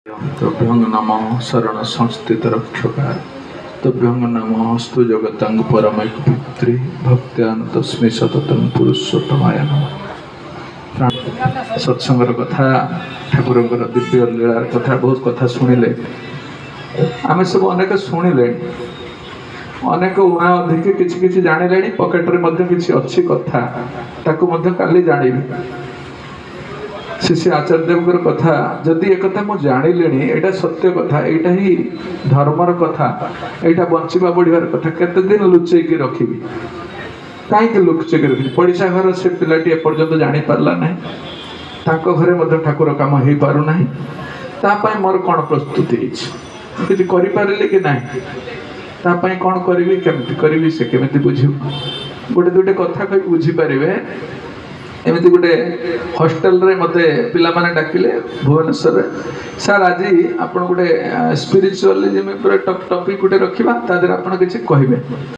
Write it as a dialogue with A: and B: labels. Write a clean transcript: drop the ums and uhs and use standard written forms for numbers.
A: तभ्यंग नमः शरण संस्थित रक्षकार तभ्यंग नमः स्तु जगतांग परमैक पितृ भक्त्यान तस्मै सततं पुरुषोत्तमाय नमः। सत्संगर कथा ठाकुर दिव्य लीलार कथा बहुत कथा शुणिले आम सब अनेक शुणिले अनेक उणा अधिक किछि किछि जानिले पकेट रे मध्य किछि अच्छी कथा ताकू मध्य काली जानिबे शिष्य आचार्य देवकर कथा जदि एक कथा मु जानिलेनी एटा सत्य कथा एटा ही धर्मर कथा एटा बंचिबा बढ़िबार कथा केते दिन लुचै के रखिबी काहे लुचै के रखिबी पड़िसा घर से पिलाटी एपर्यंत जानि पारला नाही ताको घरे मध्य ठाकुर काम हेई पारु नाही ता पय मोर कोन प्रस्तुति अछि किछि करि पारले कि नाही ता पय कोन करबी केमति करबी से केमति बुझिबो गोटे दुटे कथा कहि बुझि पारिबे एमती गोटे हॉस्टेल रे मते पिला माने डाकिले भुवनेश्वर सर आज आपण गोटे स्पिरिचुअलिज्म पर टॉपिक गोटे रखिबा ता देर आपण किछि कहिबे।